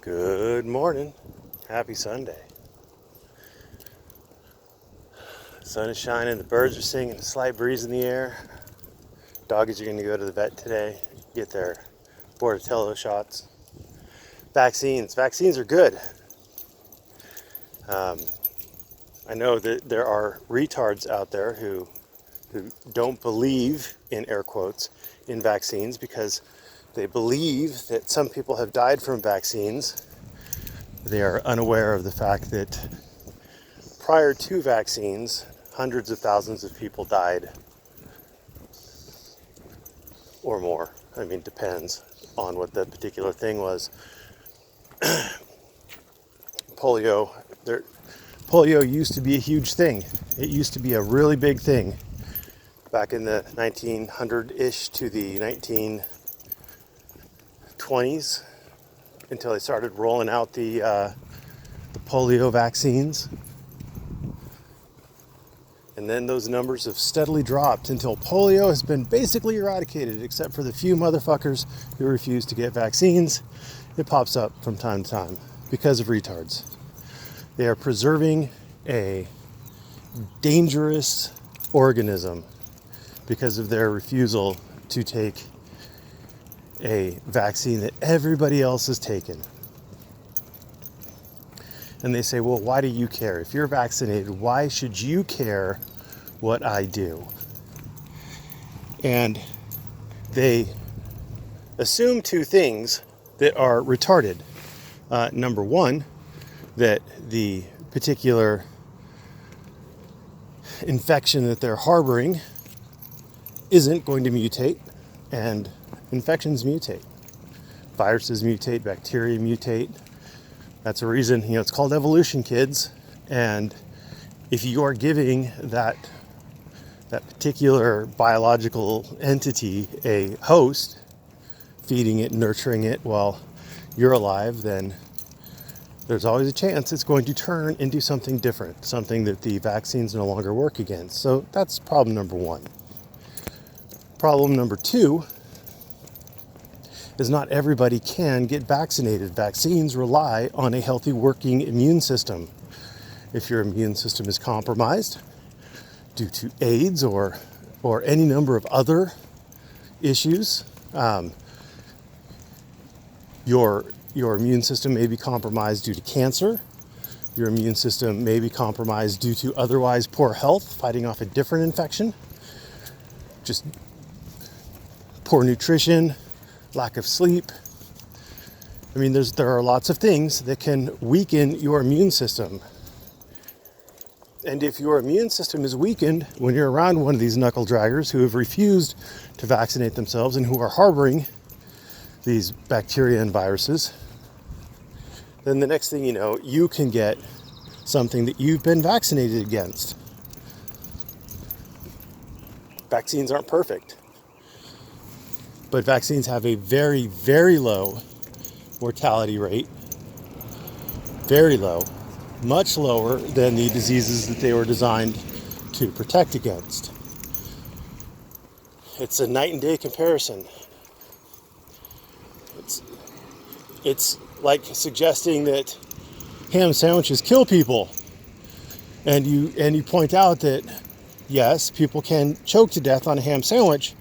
Good morning. Happy Sunday. The sun is shining, the birds are singing, a slight breeze in the air. Doggies are going to go to the vet today, get their Bordetella shots. Vaccines are good. I know that there are retards out there who don't believe, in air quotes, in vaccines because they believe that some people have died from vaccines. They are unaware of the fact that prior to vaccines, hundreds of thousands of people died or more. I mean, depends on what the particular thing was. Polio used to be a huge thing. It used to be a really big thing back in the 1900-ish to the 1920s until they started rolling out the polio vaccines. And then those numbers have steadily dropped until polio has been basically eradicated, except for the few motherfuckers who refuse to get vaccines. It pops up from time to time because of retards. They are preserving a dangerous organism because of their refusal to take a vaccine that everybody else has taken. And they say, well, why do you care? If you're vaccinated, why should you care what I do? And they assume two things that are retarded. Number one, that the particular infection that they're harboring isn't going to mutate, and infections mutate. Viruses mutate, bacteria mutate. That's a reason, it's called evolution, kids. And if you are giving that particular biological entity a host, feeding it, nurturing it while you're alive, then there's always a chance it's going to turn into something different, something that the vaccines no longer work against. So that's problem number one. Problem number two is not everybody can get vaccinated. Vaccines rely on a healthy working immune system. If your immune system is compromised due to AIDS or any number of other issues, your immune system may be compromised due to cancer. Your immune system may be compromised due to otherwise poor health, fighting off a different infection. Just poor nutrition, lack of sleep. I mean, there are lots of things that can weaken your immune system. And if your immune system is weakened when you're around one of these knuckle draggers who have refused to vaccinate themselves and who are harboring these bacteria and viruses, then the next thing you know, you can get something that you've been vaccinated against. Vaccines aren't perfect, but vaccines have a very, very low mortality rate. Very low. Much lower than the diseases that they were designed to protect against. It's a night and day comparison. It's like suggesting that ham sandwiches kill people. And you point out that yes, people can choke to death on a ham sandwich,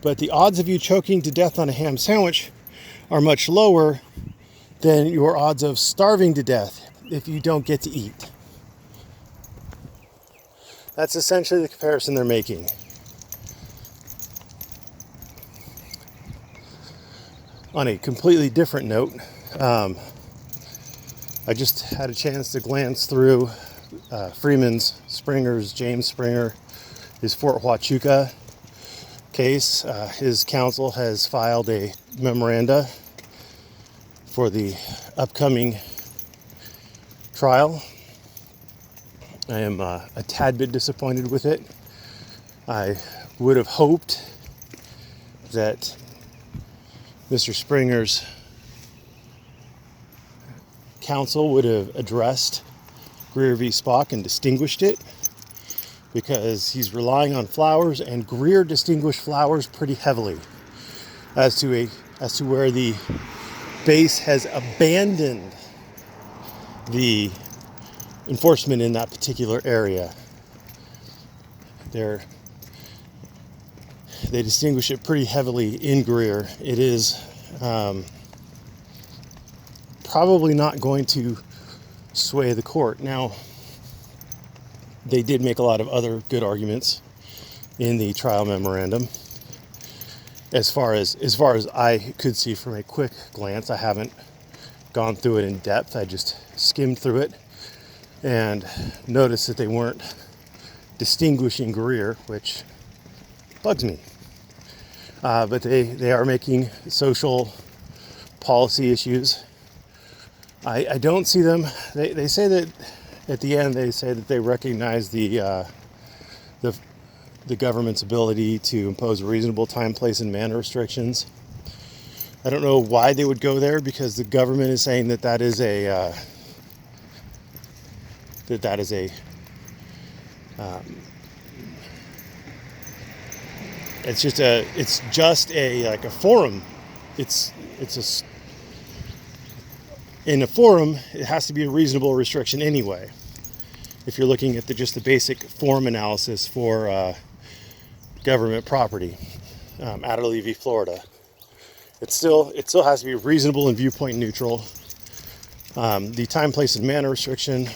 but the odds of you choking to death on a ham sandwich are much lower than your odds of starving to death if you don't get to eat. That's essentially the comparison they're making. On a completely different note, I just had a chance to glance through James Springer, his Fort Huachuca case. His counsel has filed a memoranda for the upcoming trial. I am a tad bit disappointed with it. I would have hoped that Mr. Springer's counsel would have addressed Greer v. Spock and distinguished it, because he's relying on Flowers, and Greer distinguished Flowers pretty heavily as to where the base has abandoned the enforcement in that particular area. They distinguish it pretty heavily in Greer. It is probably not going to sway the court. Now, they did make a lot of other good arguments in the trial memorandum. As far as I could see from a quick glance, I haven't gone through it in depth. I just skimmed through it and noticed that they weren't distinguishing Greer, which bugs me. But they are making social policy issues. I don't see them. They say that at the end, they say that they recognize the government's ability to impose reasonable time, place, and manner restrictions. I don't know why they would go there, because the government is saying that is a it's just a forum. In a forum, it has to be a reasonable restriction anyway. If you're looking at just the basic form analysis for government property, Adderley v. Florida, it still has to be reasonable and viewpoint neutral. The time, place, and manner restriction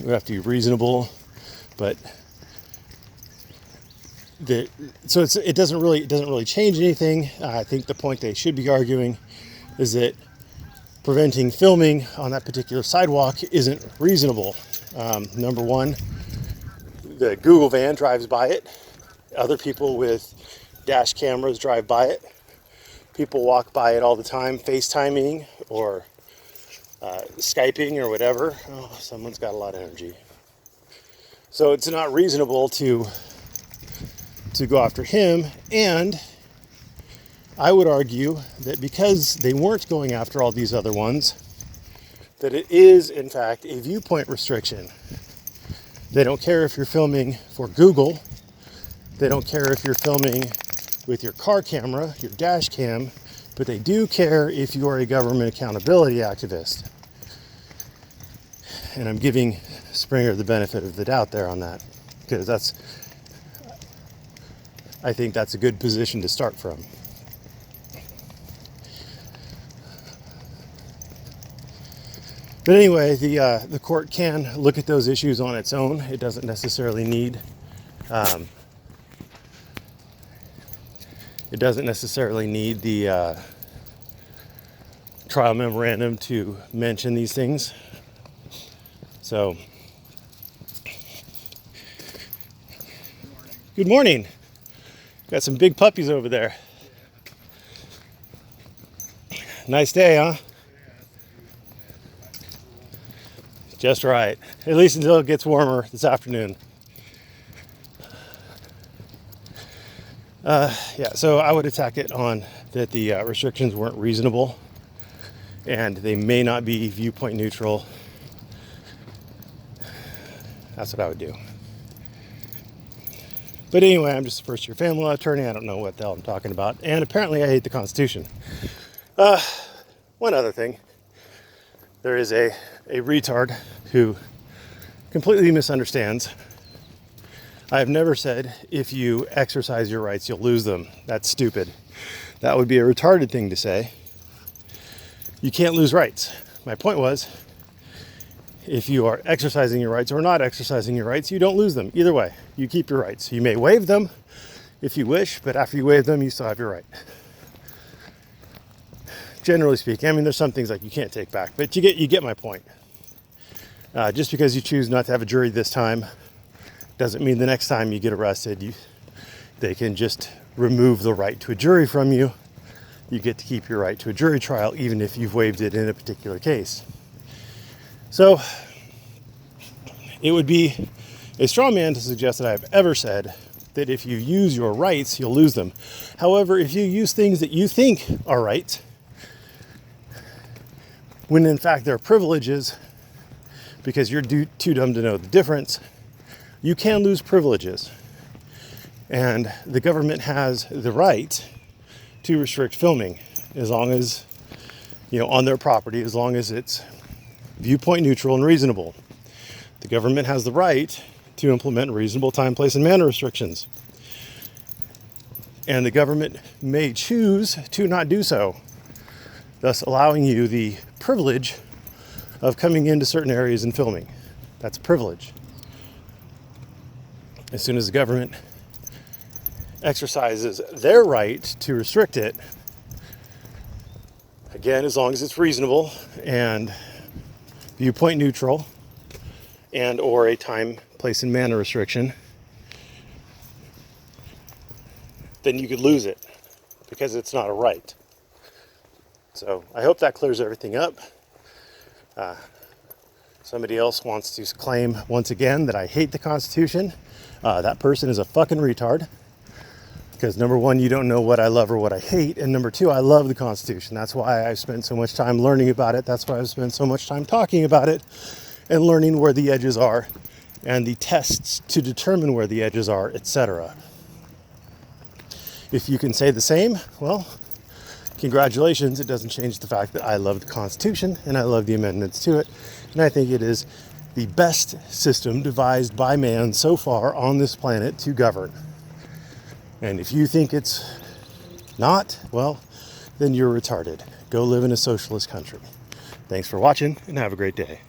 would have to be reasonable, but it doesn't really change anything. I think the point they should be arguing is that preventing filming on that particular sidewalk isn't reasonable. Number one, the Google van drives by it. Other people with dash cameras drive by it. People walk by it all the time, FaceTiming or Skyping or whatever. Oh, someone's got a lot of energy. So it's not reasonable to go after him. And I would argue that because they weren't going after all these other ones, that it is, in fact, a viewpoint restriction. They don't care if you're filming for Google. They don't care if you're filming with your car camera, your dash cam, but they do care if you are a government accountability activist. And I'm giving Springer the benefit of the doubt there on that, because I think that's a good position to start from. But anyway, the court can look at those issues on its own. It doesn't necessarily need the trial memorandum to mention these things. So, good morning. Got some big puppies over there. Nice day, huh? Just right. At least until it gets warmer this afternoon. So I would attack it on that the restrictions weren't reasonable and they may not be viewpoint neutral. That's what I would do. But anyway, I'm just a first-year family law attorney. I don't know what the hell I'm talking about. And apparently I hate the Constitution. One other thing. There is a retard who completely misunderstands. I have never said if you exercise your rights, you'll lose them. That's stupid. That would be a retarded thing to say. You can't lose rights. My point was, if you are exercising your rights or not exercising your rights, you don't lose them. Either way, you keep your rights. You may waive them if you wish, but after you waive them, you still have your right. Generally speaking, I mean, there's some things like you can't take back, but you get my point. Just because you choose not to have a jury this time doesn't mean the next time you get arrested, they can just remove the right to a jury from you. You get to keep your right to a jury trial, even if you've waived it in a particular case. So it would be a straw man to suggest that I've ever said that if you use your rights, you'll lose them. However, if you use things that you think are right, when in fact they're privileges, because you're too dumb to know the difference, you can lose privileges. And the government has the right to restrict filming as long as on their property as long as it's viewpoint neutral and reasonable. The government has the right to implement reasonable time, place, and manner restrictions. And the government may choose to not do so, thus allowing you the privilege of coming into certain areas and filming. That's a privilege. As soon as the government exercises their right to restrict it, again, as long as it's reasonable and viewpoint neutral and or a time, place, and manner restriction, then you could lose it because it's not a right. So I hope that clears everything up. Somebody else wants to claim once again that I hate the Constitution. That person is a fucking retard. Because number one, you don't know what I love or what I hate. And number two, I love the Constitution. That's why I've spent so much time learning about it. That's why I've spent so much time talking about it and learning where the edges are and the tests to determine where the edges are, etc. If you can say the same, well, congratulations. It doesn't change the fact that I love the Constitution and I love the amendments to it. And I think it is the best system devised by man so far on this planet to govern. And if you think it's not, well, then you're retarded. Go live in a socialist country. Thanks for watching and have a great day.